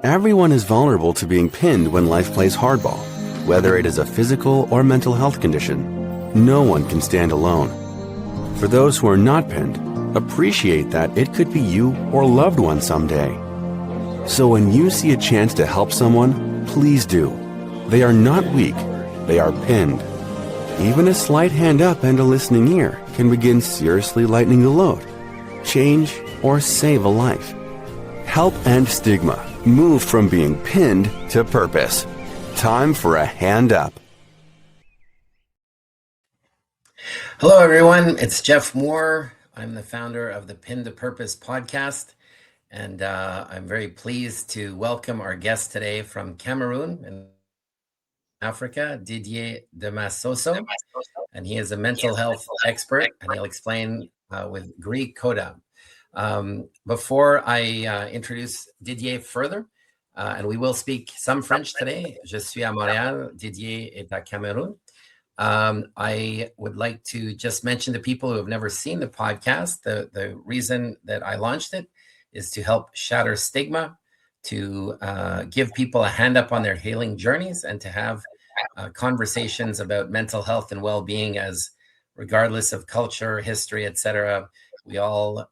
Everyone is vulnerable to being pinned when life plays hardball, whether it is a physical or mental health condition. No one can stand alone. For those who are not pinned, appreciate that it could be you or loved one someday. So when you see a chance to help someone, please do. They are not weak, they are pinned. Even a slight hand up and a listening ear can begin seriously lightening the load, change, or save a life. Help end stigma. Move from being pinned to purpose. Time for a hand up. Hello, everyone. It's Jeff Moore. I'm the founder of the Pin to Purpose podcast, and I'm very pleased to welcome our guest today from Cameroon in Africa, Didier Demassosso, and he is a mental health expert, and he'll explain with GriCoDa. Before I introduce Didier further, and we will speak some French today. Je suis à Montréal, Didier est à Cameroun. I would like to just mention to people who have never seen the podcast, the reason that I launched it is to help shatter stigma, to give people a hand up on their healing journeys, and to have conversations about mental health and well-being, as regardless of culture, history, etc.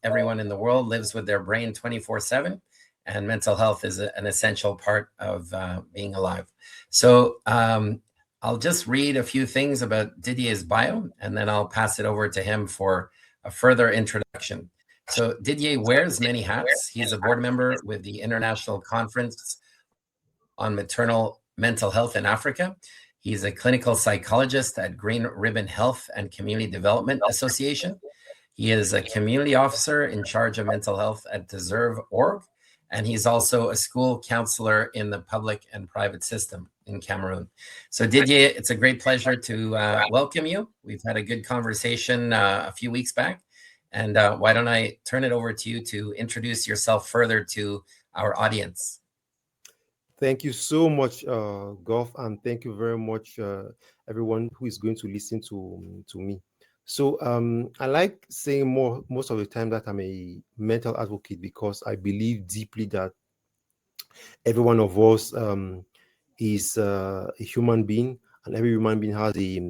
Everyone in the world lives with their brain 24/7, and mental health is an essential part of being alive. So I'll just read a few things about Didier's bio, and then I'll pass it over to him for a further introduction. So Didier wears many hats. He's a board member with the International Conference on Maternal Mental Health in Africa. He's a clinical psychologist at Green Ribbon Health and Community Development Association. He is a community officer in charge of mental health at Deserve.org, and he's also a school counselor in the public and private system in Cameroon. So Didier, it's a great pleasure to welcome you. We've had a good conversation a few weeks back, and why don't I turn it over to you to introduce yourself further to our audience. Thank you so much, Goff, and thank you very much, everyone who is going to listen to me. So I like saying most of the time that I'm a mental advocate, because I believe deeply that every one of us is a human being, and every human being has a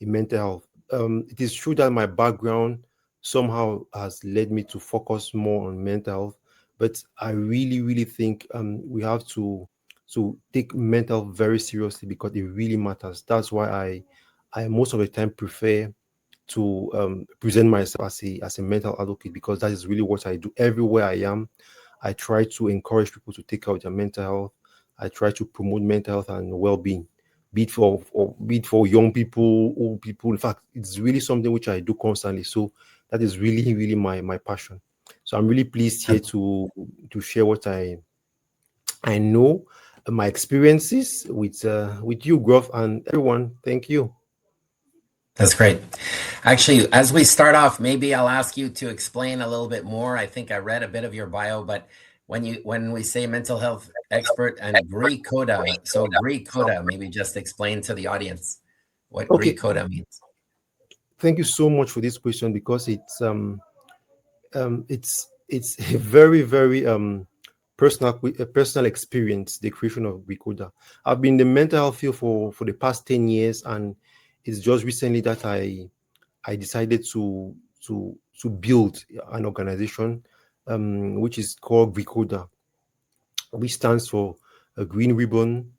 mental health. It is true that my background somehow has led me to focus more on mental health, but I really think we have to take mental health very seriously, because it really matters. That's why I most of the time prefer to present myself as a mental advocate, because that is really what I do everywhere I am. I try to encourage people to take out their mental health. I try to promote mental health and well-being, be it for young people, old people. In fact, it's really something which I do constantly. So that is really my passion. So I'm really pleased here to share what I know, my experiences with you, Groff, and everyone. Thank you. That's great. Actually, as we start off, maybe I'll ask you to explain a little bit more. I think I read a bit of your bio, but when we say mental health expert and GriCoDa, so GriCoDa, maybe just explain to the audience what GriCoDa means. Thank you so much for this question, because it's a very personal experience, the creation of GriCoDa. I've been in the mental health field for the past 10 years, and it's just recently that I decided to build an organization which is called GriCoDa, which stands for Green Ribbon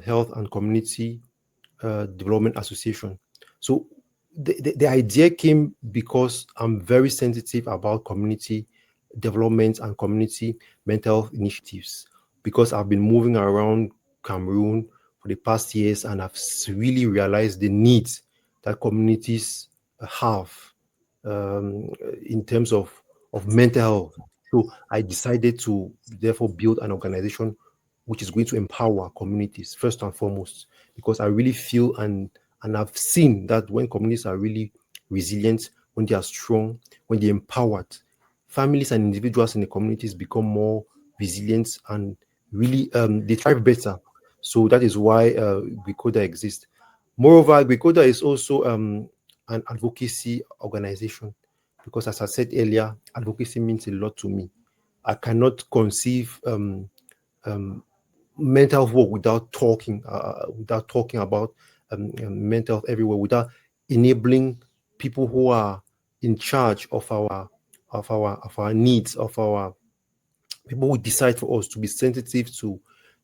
Health and Community Development Association. So the idea came because I'm very sensitive about community development and community mental health initiatives, because I've been moving around Cameroon for the past years, and I've really realized the needs that communities have in terms of mental health. So I decided to therefore build an organization which is going to empower communities first and foremost, because I really feel and I've seen that when communities are really resilient, when they are strong, when they're empowered, families and individuals in the communities become more resilient and really they thrive better. So that is why GriCoDa exists. Moreover, GriCoDa is also an advocacy organization, because as I said earlier, advocacy means a lot to me. I cannot conceive mental health work without talking about mental health everywhere, without enabling people who are in charge of our needs, of our people who decide for us to be sensitive to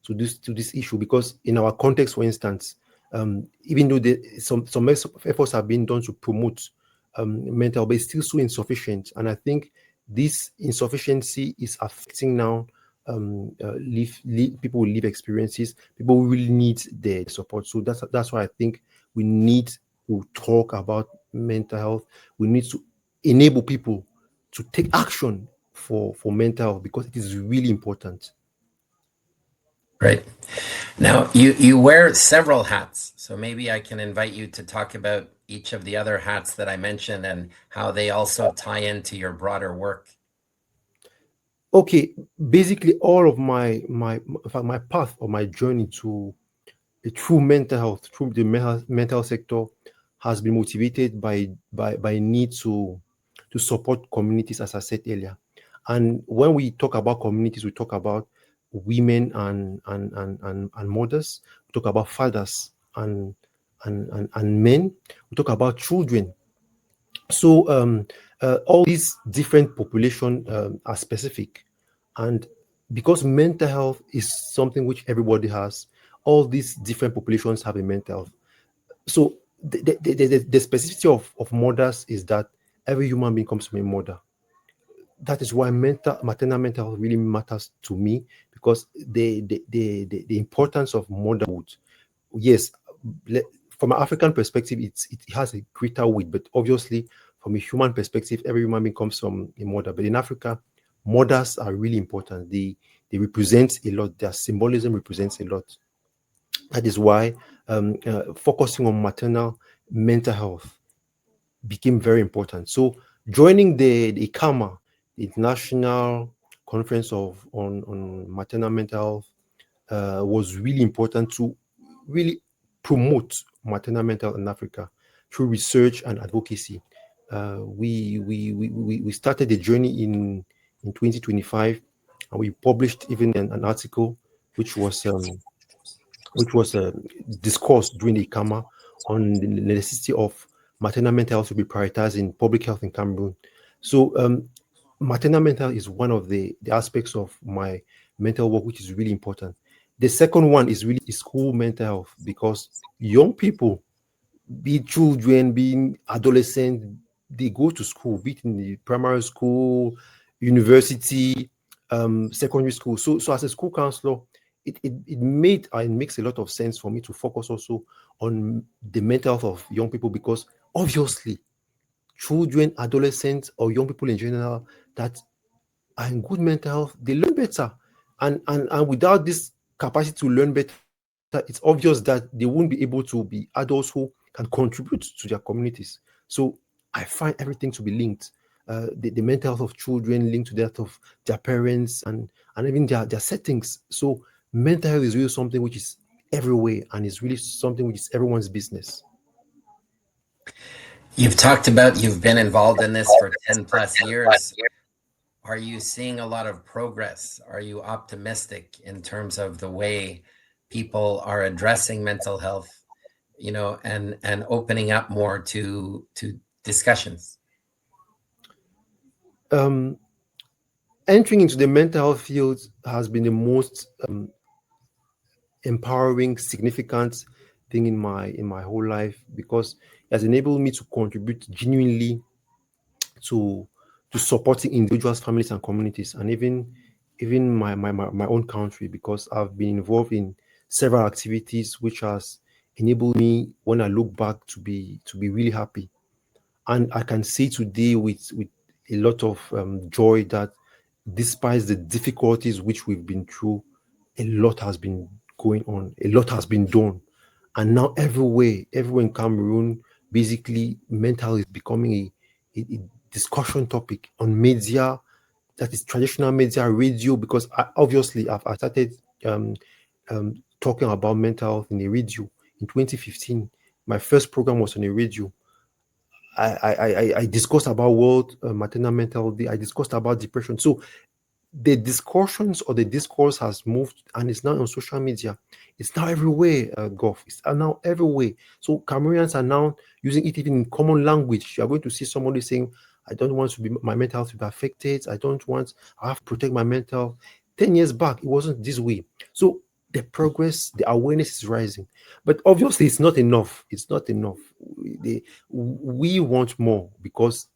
this issue. Because in our context, for instance, even though some efforts have been done to promote mental, but it's still so insufficient. And I think this insufficiency is affecting now people with live experiences, people who really need their support. So that's why I think we need to talk about mental health. We need to enable people to take action for mental health, because it is really important. Right. Now, you wear several hats, so maybe I can invite you to talk about each of the other hats that I mentioned and how they also tie into your broader work. Okay, basically all of my path or my journey to through mental health, through the mental sector, has been motivated by need to support communities, as I said earlier. And when we talk about communities, we talk about women and mothers. We talk about fathers and men. We talk about children. So all these different population are specific, and because mental health is something which everybody has, all these different populations have a mental health. So the specificity of mothers is that every human being comes from a mother. That is why maternal mental health really matters to me, because the importance of motherhood. Yes, from an African perspective, it has a greater weight, but obviously from a human perspective, every human being comes from a mother. But in Africa, mothers are really important. They represent a lot. Their symbolism represents a lot. That is why focusing on maternal mental health became very important. So joining the ICAMA, the International Conference on Maternal Mental Health, was really important to really promote maternal mental health in Africa through research and advocacy. We started the journey in 2025, and we published even an article which was discussed during the ICAMA on the necessity of maternal mental health to be prioritized in public health in Cameroon. So maternal mental health is one of the aspects of my mental work which is really important. The second one is really school mental health, because young people, be it children, being adolescents, they go to school, be it in the primary school, university, secondary school. So as a school counselor, it makes a lot of sense for me to focus also on the mental health of young people, because obviously children, adolescents, or young people in general that are in good mental health, they learn better. And without this capacity to learn better, it's obvious that they won't be able to be adults who can contribute to their communities. So I find everything to be linked. The mental health of children linked to that of their parents, and even their settings. So mental health is really something which is everywhere, and is really something which is everyone's business. You've talked about you've been involved in this for 10 plus years. Are you seeing a lot of progress? Are you optimistic in terms of the way people are addressing mental health, and opening up more to discussions? Entering into the mental health field has been the most empowering, significant thing in my whole life, because it has enabled me to contribute genuinely to supporting individuals, families, and communities, and even my own country, because I've been involved in several activities which has enabled me, when I look back, to be really happy. And I can say today with a lot of joy that despite the difficulties which we've been through, a lot has been going on, a lot has been done. And now everywhere in Cameroon, basically mental is becoming a discussion topic on media, that is traditional media, radio, because obviously I started talking about mental health in a radio in 2015. My first program was on a radio. I discussed about World Maternal Mental Day. I discussed about depression. So the discussions or the discourse has moved and it's now on social media. It's now everywhere, Golf. It's now everywhere. So Cameroonians are now using it even in common language. You are going to see somebody saying, I don't want to be my mental health to be affected. I have to protect my mental health. 10 years back, it wasn't this way. So the progress, the awareness is rising. But obviously it's not enough. It's not enough. We want more because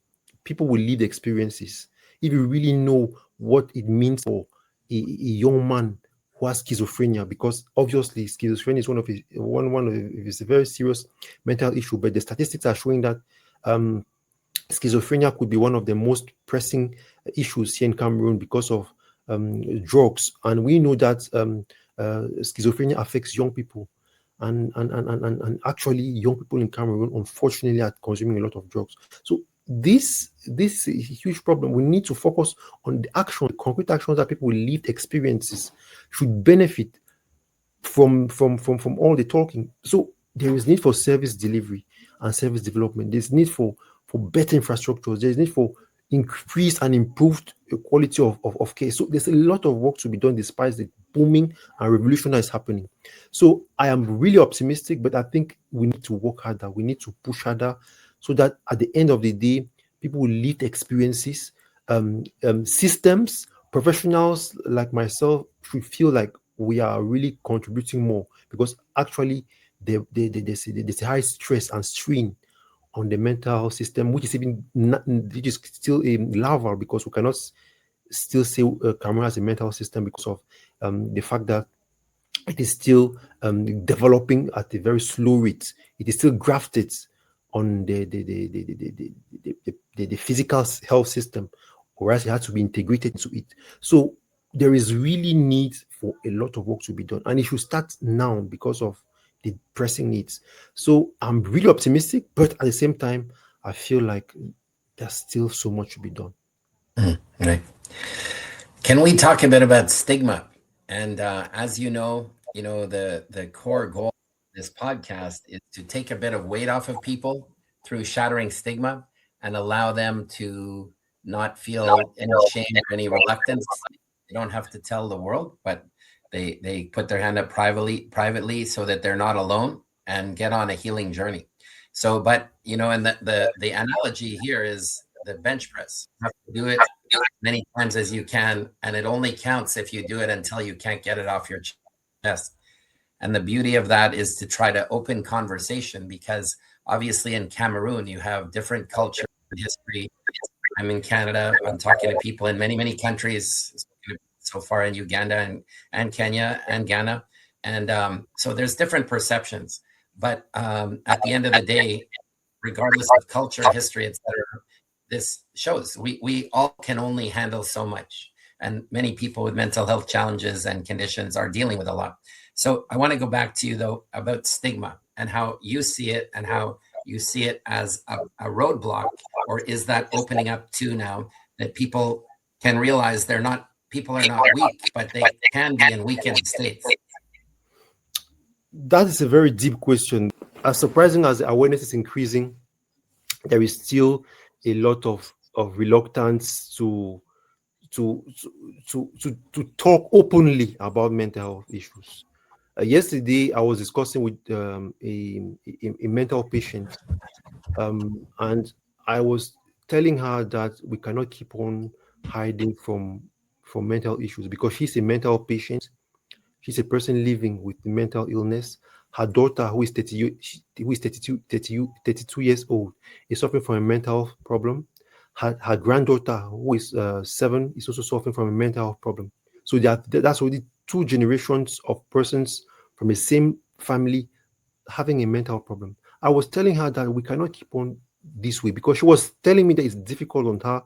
people will live the experiences. If you really know what it means for a young man who has schizophrenia, because obviously schizophrenia is it's a very serious mental issue, but the statistics are showing that schizophrenia could be one of the most pressing issues here in Cameroon because of drugs, and we know that schizophrenia affects young people. And actually, young people in Cameroon, unfortunately, are consuming a lot of drugs. So this is a huge problem. We need to focus on the action, the concrete actions that people with lived experiences should benefit from all the talking. So there is need for service delivery and service development. There's need for better infrastructures. There's need for increased and improved quality of care. So there's a lot of work to be done despite the booming and revolution that is happening. So I am really optimistic, but I think we need to work harder. We need to push harder so that at the end of the day, people will live experiences, systems, professionals like myself should feel like we are really contributing more, because actually there's a high stress and strain on the mental health system, which is even which is still a larval, because we cannot still say Cameroon has a mental health system because of the fact that it is still developing at a very slow rate. It is still grafted on the physical health system, whereas it has to be integrated into it. So there is really need for a lot of work to be done, and it should start now because of the pressing needs. So I'm really optimistic, but at the same time, I feel like there's still so much to be done. Right. Can we talk a bit about stigma? And as you know, the core goal of this podcast is to take a bit of weight off of people through shattering stigma and allow them to not feel any shame or any reluctance. They don't have to tell the world, but they put their hand up privately so that they're not alone and get on a healing journey. So, but and the analogy here is the bench press. You have to do it many times as you can, and it only counts if you do it until you can't get it off your chest. And the beauty of that is to try to open conversation, because obviously in Cameroon you have different culture and history. I'm in Canada. I'm talking to people in many countries so far, in Uganda and Kenya and Ghana, and so there's different perceptions. But at the end of the day, regardless of culture, history, etc., this shows we all can only handle so much, and many people with mental health challenges and conditions are dealing with a lot. So I want to go back to you though about stigma and how you see it, and how you see it as a roadblock, or is that opening up too now that people can realize people are not weak, but they can be in weakened states? That is a very deep question. As surprising as the awareness is increasing, there is still a lot of reluctance to talk openly about mental health issues. Yesterday, I was discussing with a mental patient, and I was telling her that we cannot keep on hiding from mental issues, because she's a mental patient. She's a person living with mental illness. Her daughter, who is 32 years old, is suffering from a mental problem. Her granddaughter, who is 7, is also suffering from a mental health problem. So that's already 2 generations of persons from the same family having a mental problem. I was telling her that we cannot keep on this way, because she was telling me that it's difficult on her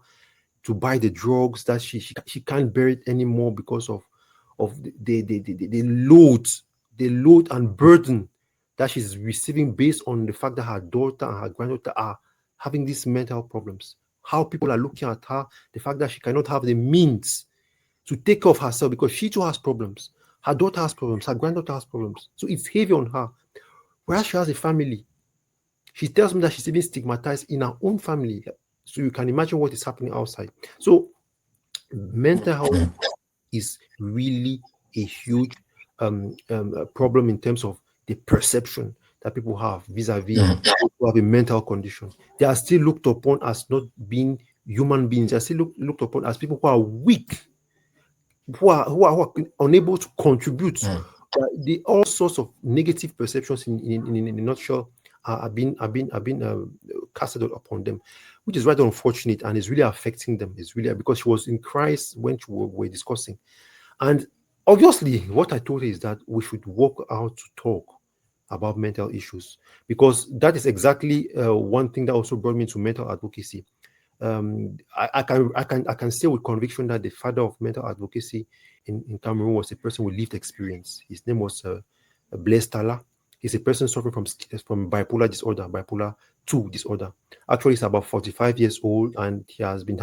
to buy the drugs, that she can't bear it anymore because of the load and burden that she's receiving based on the fact that her daughter and her granddaughter are having these mental problems. How people are looking at her, the fact that she cannot have the means to take care of herself because she too has problems. Her daughter has problems, her granddaughter has problems. So it's heavy on her. Whereas she has a family. She tells me that she's even stigmatized in her own family. So you can imagine what is happening outside. So Mental health is really a huge problem in terms of the perception that people have vis-a-vis people who have a mental condition. They are still looked upon as not being human beings. They are still looked upon as people who are weak, who are unable to contribute. All sorts of negative perceptions in a nutshell are being casted upon them, which is rather unfortunate and is really affecting them. It's really because she was in Christ when we were discussing. And obviously, what I told her is that we should work out to talk about mental issues, because that is exactly one thing that also brought me to mental advocacy. I can say with conviction that the father of mental advocacy in Cameroon was a person with lived experience. His name was Blaise Tala. He's a person suffering from bipolar disorder, bipolar 2 disorder. Actually, he's about 45 years old, and he has been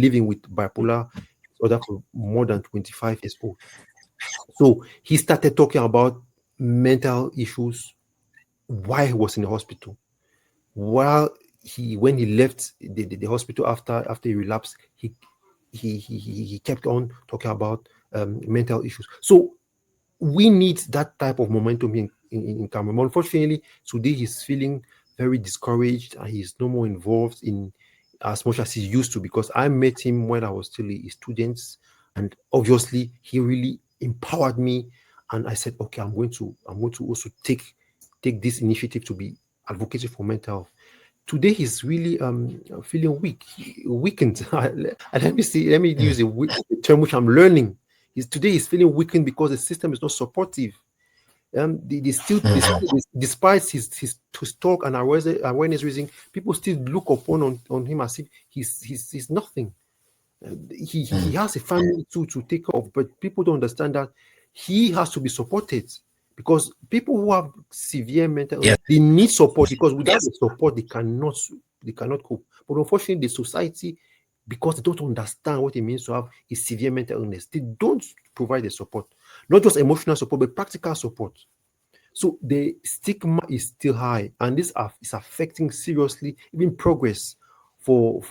living with bipolar disorder for more than 25 years old. So he started talking about mental issues while he was in the hospital. While when he left the hospital after he relapsed, he kept on talking about mental issues. So we need that type of momentum in Cameroon. Unfortunately, today he's feeling very discouraged and he's no more involved in as much as he used to, because I met him when I was still a student, and obviously he really empowered me. And I said, okay, I'm going to also take this initiative to be advocating for mental health. Today he's really feeling weakened. Let me use a term which I'm learning. Today he's feeling weakened because the system is not supportive. Despite his talk and awareness raising, people still look on him as if he's nothing. He has a family too to take care of, but people don't understand that he has to be supported, because people who have severe mental illness, they need support, because without the support they cannot cope. But unfortunately, the society, because they don't understand what it means to have a severe mental illness, they don't provide the support, not just emotional support, but practical support. So the stigma is still high, and this is affecting seriously even progress for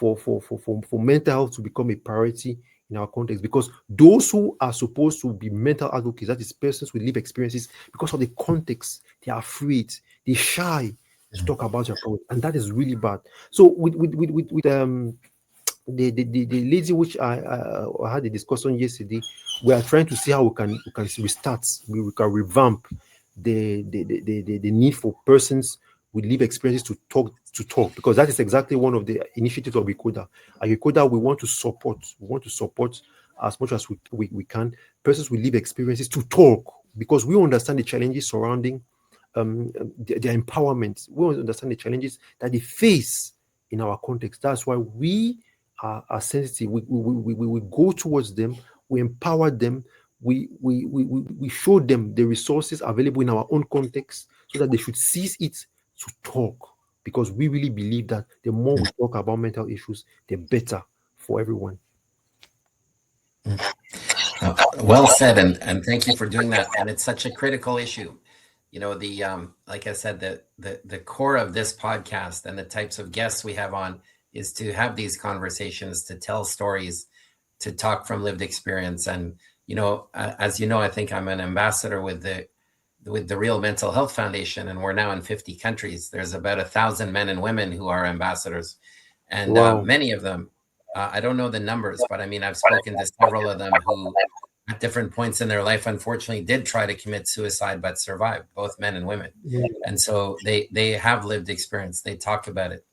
mental health to become a priority in our context. Because those who are supposed to be mental advocates, that is persons with lived experiences, because of the context, they are afraid, they're shy to talk about their problems, and that is really bad. So with the lady which I had a discussion yesterday, we are trying to see how we can restart, we can revamp the need for persons with lived experiences to talk, because that is exactly one of the initiatives of GriCoDa. At GriCoDa, we want to support as much as we can persons with lived experiences to talk, because we understand the challenges surrounding their empowerment. We understand the challenges that they face in our context. That's why we are sensitive. We go towards them, we empower them, we show them the resources available in our own context, so that they should seize it to talk, because we really believe that the more we talk about mental issues, the better for everyone. Well said, and thank you for doing that. And it's such a critical issue. Like I said, the core of this podcast and the types of guests we have on is to have these conversations, to tell stories, to talk from lived experience. And as you know, I think I'm an ambassador with the Real Mental Health Foundation, and we're now in 50 countries. There's about 1,000 men and women who are ambassadors, and Wow. many of them, I don't know the numbers, but I mean, I've spoken to several of them who, at different points in their life, unfortunately, did try to commit suicide but survived, both men and women. And so they have lived experience. They talk about it.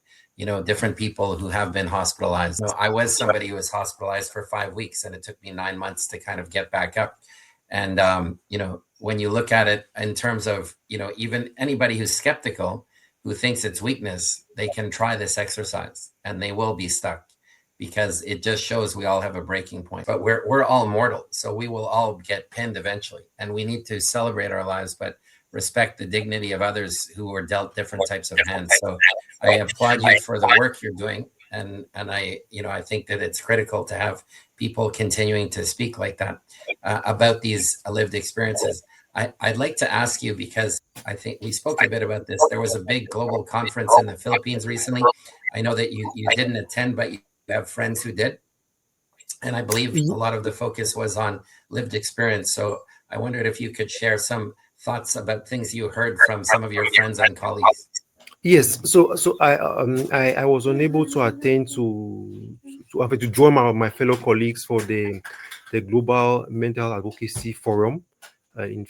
Different people who have been hospitalized. I was somebody who was hospitalized for 5 weeks, and it took me 9 months to kind of get back up. And, when you look at it in terms of, even anybody who's skeptical, who thinks it's weakness, they can try this exercise and they will be stuck, because it just shows we all have a breaking point. But we're all mortal, so we will all get pinned eventually. And we need to celebrate our lives, but respect the dignity of others who were dealt different types of hands. So I applaud you for the work you're doing. And I think that it's critical to have people continuing to speak like that about these lived experiences. I'd like to ask you, because I think we spoke a bit about this. There was a big global conference in the Philippines recently. I know that you didn't attend, but you have friends who did. And I believe a lot of the focus was on lived experience. So I wondered if you could share some thoughts about things you heard from some of your friends and colleagues. Yes, so I was unable to attend to join my fellow colleagues for the Global Mental Advocacy Forum in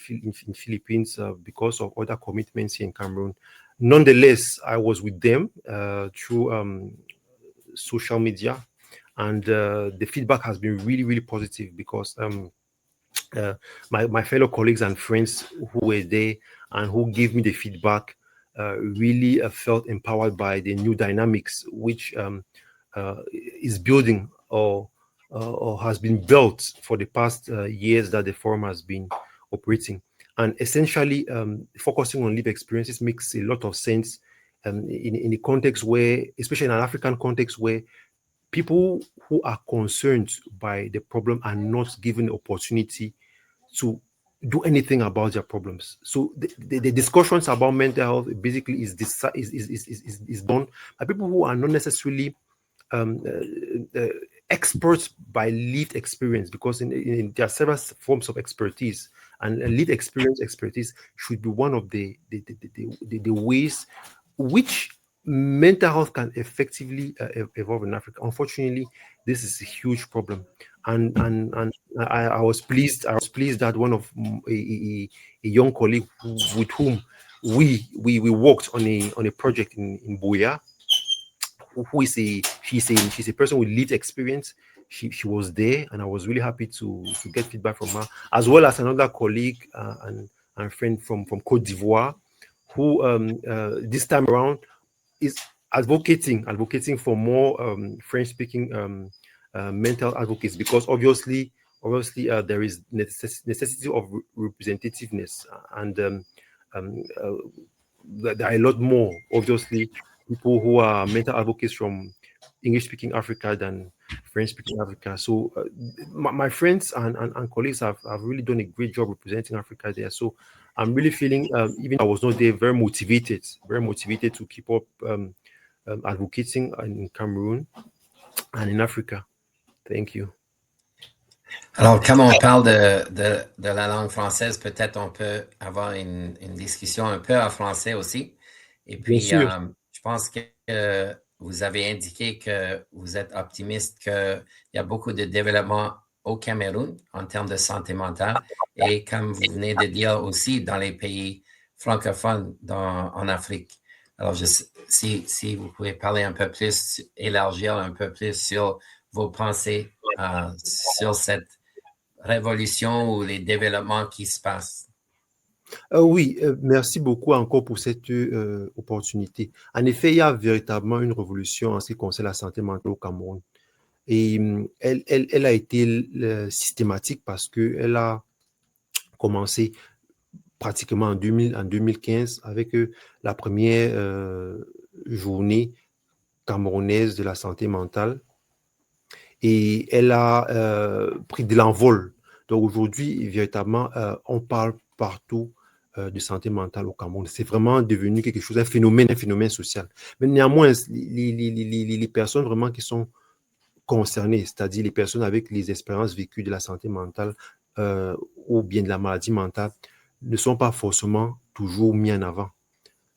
Philippines because of other commitments here in Cameroon. Nonetheless, I was with them through social media, and the feedback has been really, really positive because my fellow colleagues and friends who were there and who gave me the feedback really felt empowered by the new dynamics which is building or has been built for the past years that the forum has been operating. And essentially, focusing on lived experiences makes a lot of sense in a context where, especially in an African context, where people who are concerned by the problem are not given the opportunity to do anything about their problems. So the discussions about mental health basically is done by people who are not necessarily experts by lived experience, because there are several forms of expertise, and lived expertise should be one of the ways which mental health can effectively evolve in Africa. Unfortunately, this is a huge problem, and I was pleased. I was pleased that one of a young colleague with whom we worked on a project in Buea, who is she's a person with lived experience. She was there, and I was really happy to get feedback from her, as well as another colleague and friend from Cote d'Ivoire, who this time around is advocating for more French-speaking mental advocates, because obviously there is necessity of representativeness, and there are a lot more, obviously, people who are mental advocates from English-speaking Africa than French-speaking Africa. So my friends and colleagues have really done a great job representing Africa there. So I'm really feeling, even though I was not there, very motivated to keep up advocating in Cameroon and in Africa. Thank you. Alors, comme on parle de la langue française, peut-être on peut avoir une discussion un peu en français aussi. Et puis, je pense que vous avez indiqué que vous êtes optimiste qu'il y a beaucoup de développement au Cameroun en termes de santé mentale. Et comme vous venez de dire aussi, dans les pays francophones en Afrique. Alors, si vous pouvez parler un peu plus, élargir un peu plus sur vos pensées sur cette révolution ou les développements qui se passent. Oui, merci beaucoup encore pour cette opportunité. En effet, il y a véritablement une révolution en ce qui concerne la santé mentale au Cameroun. Et elle a été systématique parce qu'elle a commencé pratiquement en 2015 avec la première journée camerounaise de la santé mentale. Et elle a pris de l'envol. Donc aujourd'hui, véritablement, on parle partout de santé mentale au Cameroun. C'est vraiment devenu quelque chose, un phénomène social. Mais néanmoins, les personnes vraiment qui sont concernées, c'est-à-dire les personnes avec les expériences vécues de la santé mentale ou bien de la maladie mentale, ne sont pas forcément toujours mis en avant.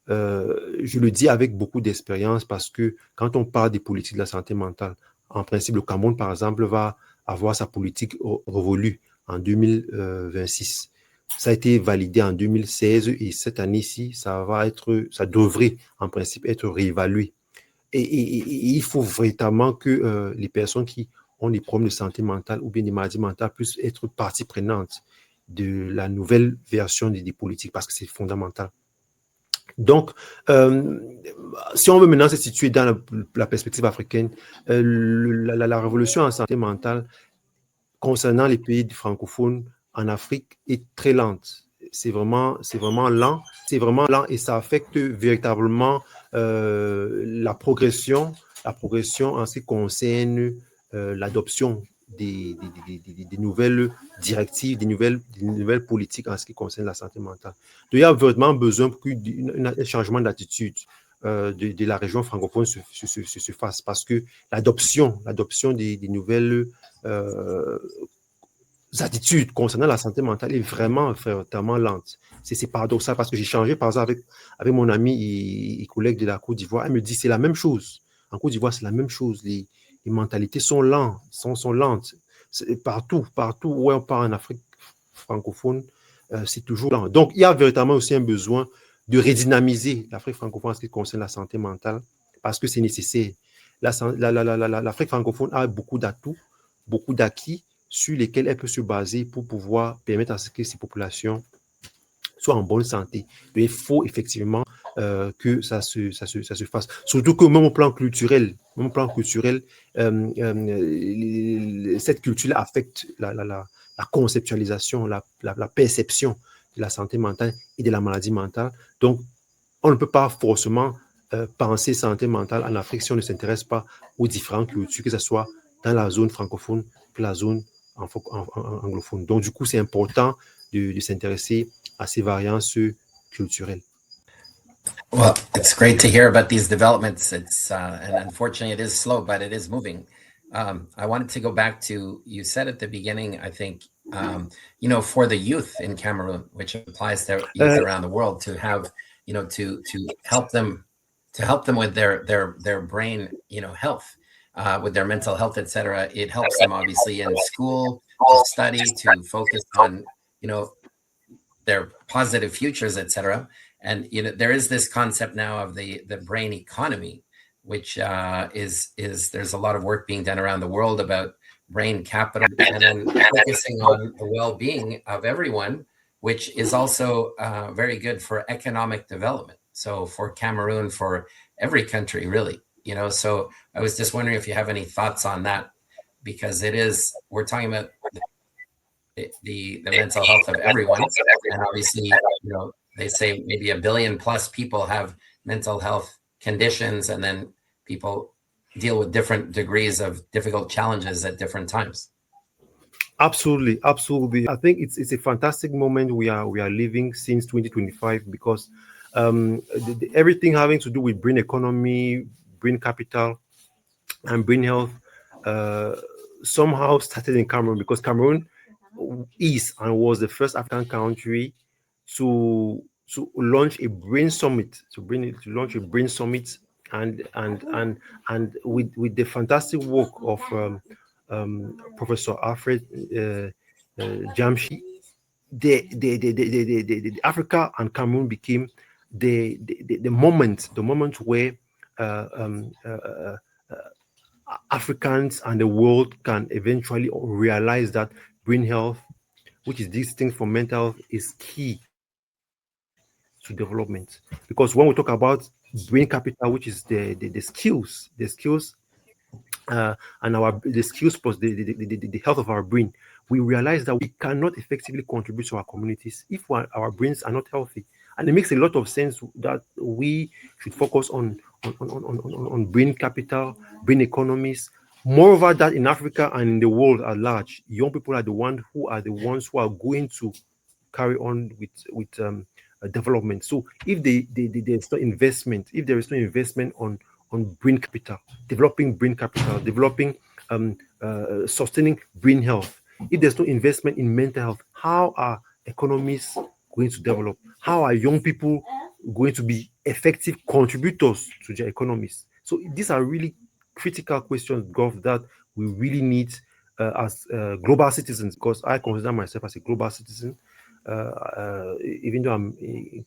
Je le dis avec beaucoup d'expérience parce que quand on parle des politiques de la santé mentale, en principe, le Cameroun, par exemple, va avoir sa politique révolue en 2026. Ça a été validé en 2016 et cette année-ci, ça devrait en principe être réévalué. Et il faut véritablement que les personnes qui ont des problèmes de santé mentale ou bien des maladies mentales puissent être partie prenante de la nouvelle version des politiques, parce que c'est fondamental. Donc, si on veut maintenant se situer dans la perspective africaine, la révolution en santé mentale concernant les pays francophones en Afrique est très lente. C'est vraiment lent. C'est vraiment lent et ça affecte véritablement la progression en ce qui concerne l'adoption des nouvelles directives, des nouvelles politiques en ce qui concerne la santé mentale. Donc, il y a vraiment besoin d'un changement d'attitude de la région francophone se fasse, parce que l'adoption des nouvelles attitudes concernant la santé mentale est vraiment lente. C'est paradoxal, parce que j'ai changé par exemple avec mon ami et collègue de la Côte d'Ivoire. Elle me dit c'est la même chose. En Côte d'Ivoire, c'est la même chose. Les mentalités sont lentes. Partout où on part en Afrique francophone, c'est toujours lent. Donc, il y a véritablement aussi un besoin de redynamiser l'Afrique francophone en ce qui concerne la santé mentale, parce que c'est nécessaire. L'Afrique francophone a beaucoup d'atouts, beaucoup d'acquis sur lesquels elle peut se baser pour pouvoir permettre à ce que ces populations soient en bonne santé. Mais il faut effectivement que ça se fasse. Surtout que même au plan culturel, cette culture affecte la conceptualisation, la perception de la santé mentale et de la maladie mentale. Donc, on ne peut pas forcément penser santé mentale en Afrique si on ne s'intéresse pas aux différentes cultures, que ce soit dans la zone francophone que la zone anglophone. Donc, du coup, c'est important de s'intéresser à ces variances culturelles. Well, it's great to hear about these developments. It's and unfortunately, it is slow, but it is moving. I wanted to go back to, you said at the beginning, I think, for the youth in Cameroon, which applies to youth around the world, to have, to help them with their brain, health, with their mental health, etc. It helps them obviously in school to study, to focus on, their positive futures, etc. And there is this concept now of the brain economy, which is there's a lot of work being done around the world about brain capital, and then focusing on the well-being of everyone, which is also very good for economic development. So for Cameroon, for every country, really, So I was just wondering if you have any thoughts on that, because we're talking about the mental health of everyone, and obviously, they say maybe 1 billion plus people have mental health conditions, and then people deal with different degrees of difficult challenges at different times. Absolutely. I think it's a fantastic moment we are living since 2025, because everything having to do with brain economy, brain capital, and brain health somehow started in Cameroon, because Cameroon is and was the first African country to launch a brain summit, and with the fantastic work of Professor Alfred Jamshi, the Africa and Cameroon became the moment where Africans and the world can eventually realize that brain health, which is distinct from mental health, is key to development. Because when we talk about brain capital, which is the skills, and the skills plus the health of our brain, we realize that we cannot effectively contribute to our communities if our brains are not healthy. And it makes a lot of sense that we should focus on brain capital, brain economies. Moreover, that in Africa and in the world at large, young people are the ones who are going to carry on with development. So if there's no investment, on brain capital, developing sustaining brain health, if there's no investment in mental health, how are economies going to develop? How are young people going to be effective contributors to their economies? So these are really critical questions, Gov, that we really need as global citizens, because I consider myself as a global citizen. Even though I'm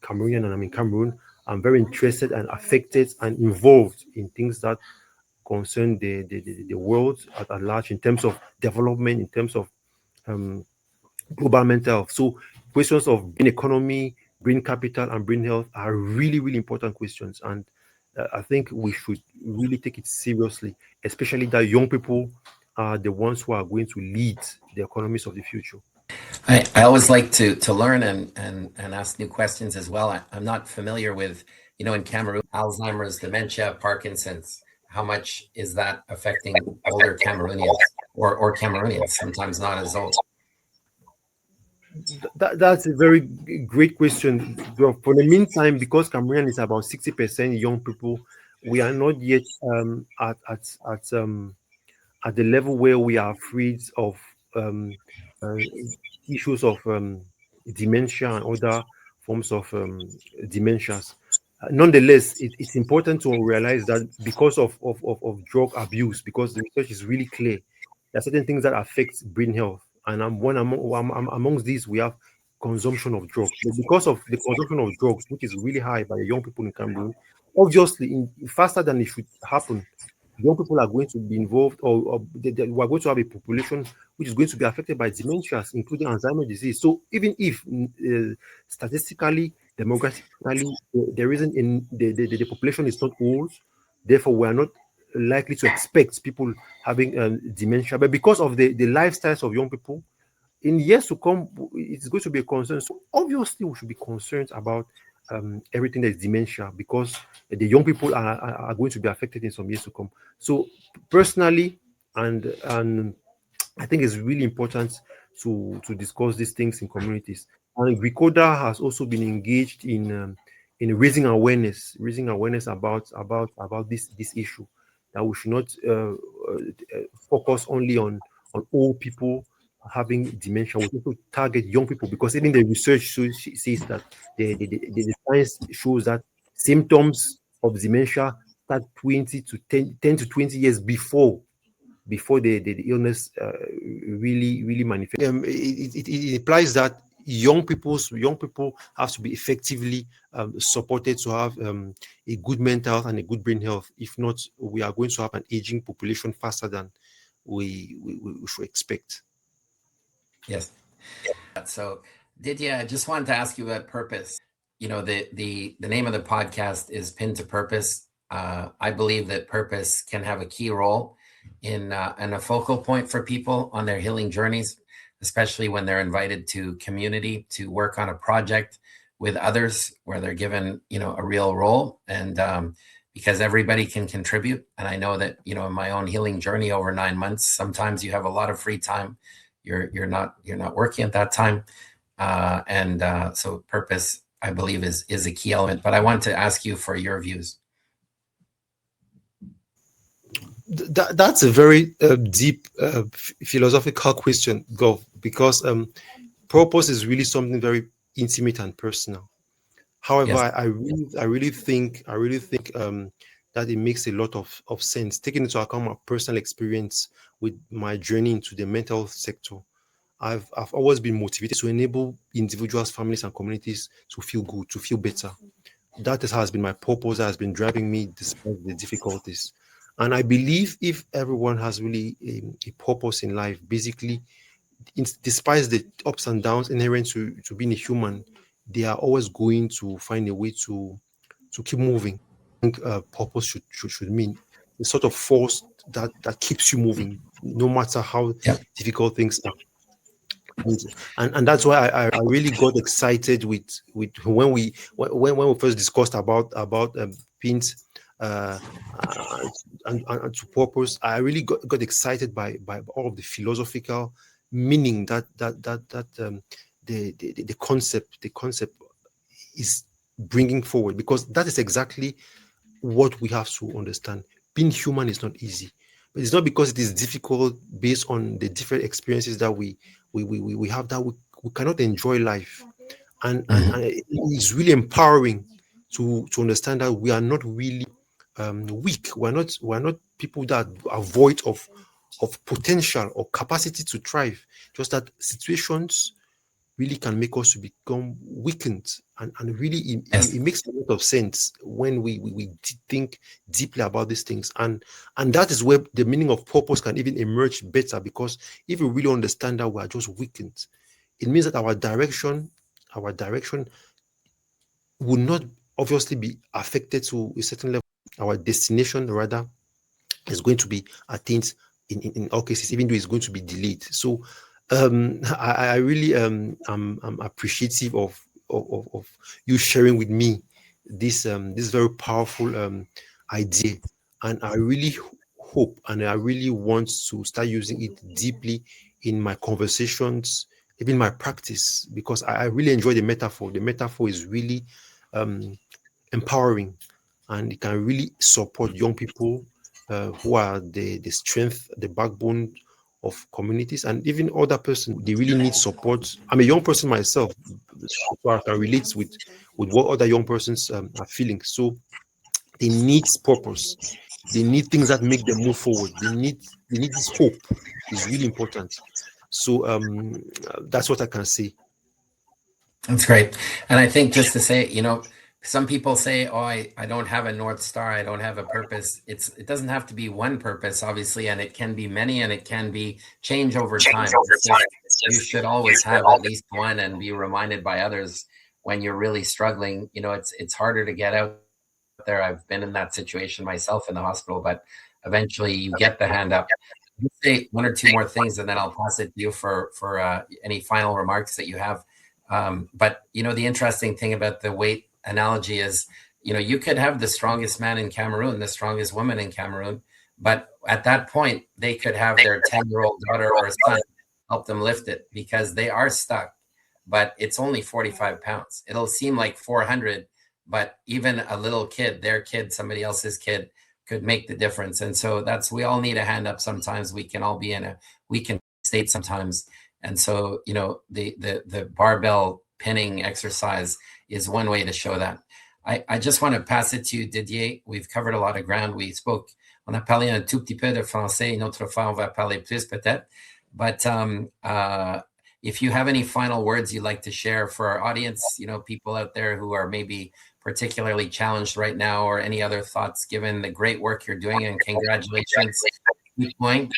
Cameroonian and I'm in Cameroon, I'm very interested and affected and involved in things that concern the world at large, in terms of development, in terms of global mental health. So questions of brain economy, brain capital, and brain health are really, really important questions. And I think we should really take it seriously, especially that young people are the ones who are going to lead the economies of the future. I always like to learn and ask new questions as well. I'm not familiar with, in Cameroon, Alzheimer's, dementia, Parkinson's. How much is that affecting older Cameroonians or Cameroonians, sometimes not as old? That's a very great question. Well, for the meantime, because Cameroon is about 60% young people, we are not yet at the level where we are afraid of um, uh, issues of dementia and other forms of dementias. Nonetheless, it's important to realize that because of drug abuse, because the research is really clear, there are certain things that affect brain health. And amongst these, we have consumption of drugs. But because of the consumption of drugs, which is really high by young people in Cameroon, obviously, faster than it should happen, young people are going to be involved, or we are going to have a population which is going to be affected by dementias, including Alzheimer's disease. So even if statistically, demographically, there isn't in the population is not old, therefore we are not likely to expect people having dementia. But because of the lifestyles of young people, in years to come, it's going to be a concern. So obviously, we should be concerned about everything that is dementia, because the young people are going to be affected in some years to come. So personally, and I think it's really important to discuss these things in communities. And GriCoDa has also been engaged in raising awareness about this issue, that we should not focus only on old people having dementia. We also target young people, because even the research says that the science shows that symptoms of dementia start 10 to 20 years before the illness really manifests. It implies that young people have to be effectively supported to have a good mental health and a good brain health. If not, we are going to have an aging population faster than we should expect. Yes. So, Didier, I just wanted to ask you about purpose. You know, the name of the podcast is Pin to Purpose. I believe that purpose can have a key role in and a focal point for people on their healing journeys, especially when they're invited to community to work on a project with others where they're given, you know, a real role, and because everybody can contribute. And I know that, you know, in my own healing journey over 9 months, sometimes you have a lot of free time. You're not working at that time, and so purpose, I believe, is a key element. But I want to ask you for your views. That's a very deep philosophical question, Gov, because purpose is really something very intimate and personal. However, Yes. I really think that it makes a lot of sense, taking into account my personal experience with my journey into the mental health sector. I've always been motivated to enable individuals, families, and communities to feel good, to feel better. Has been my purpose, that has been driving me despite the difficulties. And I believe if everyone has really a purpose in life, basically, despite the ups and downs inherent to being a human, they are always going to find a way to keep moving. I think purpose should mean the sort of force that keeps you moving, no matter how Yeah. difficult things are. And that's why I really got excited with when we first discussed about pins uh, uh, and to purpose. I really got excited by all of the philosophical meaning that the concept is bringing forward, because that is exactly what we have to understand. Being human is not easy, but it's not because it is difficult based on the different experiences that we have, that we cannot enjoy life. And it's really empowering to understand that we are not really weak. We're not people that are void of potential or capacity to thrive. Just that situations really can make us to become weakened, and really it Yes. makes a lot of sense when we think deeply about these things, and that is where the meaning of purpose can even emerge better, because if we really understand that we are just weakened, it means that our direction will not obviously be affected to a certain level. Our destination rather is going to be attained in all cases, even though it's going to be delayed. So I really I'm appreciative of you sharing with me this very powerful idea, and I really hope and I really want to start using it deeply in my conversations even my practice, because I really enjoy the metaphor. The metaphor is really empowering, and it can really support young people who are the strength, the backbone of communities, and even other person. They really need support. I'm a young person myself, so I can relate with what other young persons are feeling. So they need purpose. They need things that make them move forward. They need this hope. Is really important. So that's what I can say. That's great. And I think just to say, some people say, oh, I don't have a North Star. I don't have a purpose. It doesn't have to be one purpose, obviously, and it can be many, and it can be change over time. It's just, you should always have at least one and be reminded by others when you're really struggling. It's harder to get out there. I've been in that situation myself in the hospital, but eventually you get the hand up. I'll say one or two more things, and then I'll pass it to you for any final remarks that you have. But the interesting thing about the weight analogy is, you could have the strongest man in Cameroon, the strongest woman in Cameroon, but at that point they could have their 10-year-old daughter or son help them lift it, because they are stuck, but it's only 45 pounds. It'll seem like 400, but even a little kid, their kid, somebody else's kid, could make the difference. And so we all need a hand up sometimes. We can all be in a weakened state sometimes. And so, the barbell pinning exercise is one way to show that. I just want to pass it to you, Didier. We've covered a lot of ground. We spoke, on a parlé un tout petit peu de français. Une autre fois, on va parler plus peut-être. But if you have any final words you'd like to share for our audience, people out there who are maybe particularly challenged right now, or any other thoughts, given the great work you're doing, and congratulations. Keep going.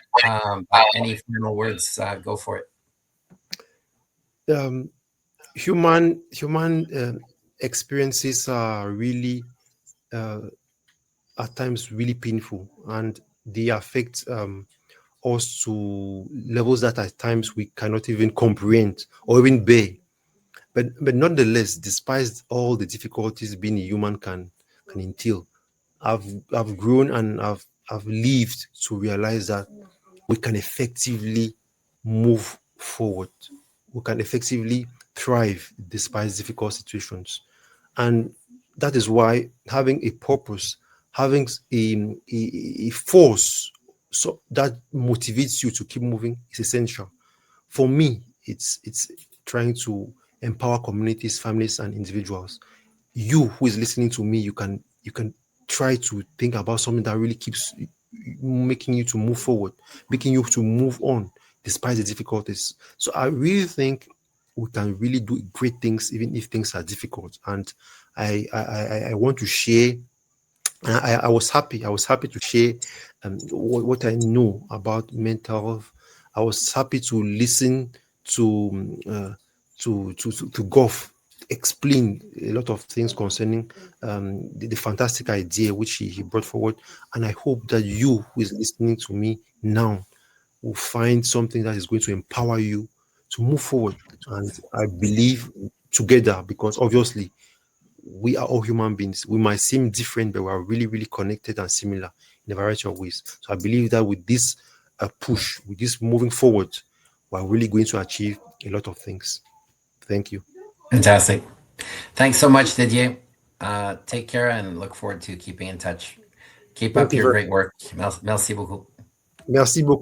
Any final words, go for it. Human experiences are really at times really painful, and they affect us to levels that at times we cannot even comprehend or even bear. But nonetheless, despite all the difficulties being a human can entail, I've grown, and I've lived to realize that we can effectively move forward. We can effectively thrive despite difficult situations. And that is why having a purpose, having a force so that motivates you to keep moving is essential. For me, it's trying to empower communities, families, and individuals. You who is listening to me, you can try to think about something that really keeps making you to move forward, making you to move on despite the difficulties. So I really think we can really do great things even if things are difficult. And I want to share. I was happy to share what I know about mental health. I was happy to listen to Goff explain a lot of things concerning the fantastic idea which he brought forward. And I hope that you who is listening to me now will find something that is going to empower you to move forward. And I believe together, because obviously we are all human beings. We might seem different, but we are really, really connected and similar in a variety of ways. So I believe that with this push, with this moving forward, we're really going to achieve a lot of things. Thank you. Fantastic. Thanks so much, Didier. Take care, and look forward to keeping in touch. Keep up your great work. Merci beaucoup. Merci beaucoup.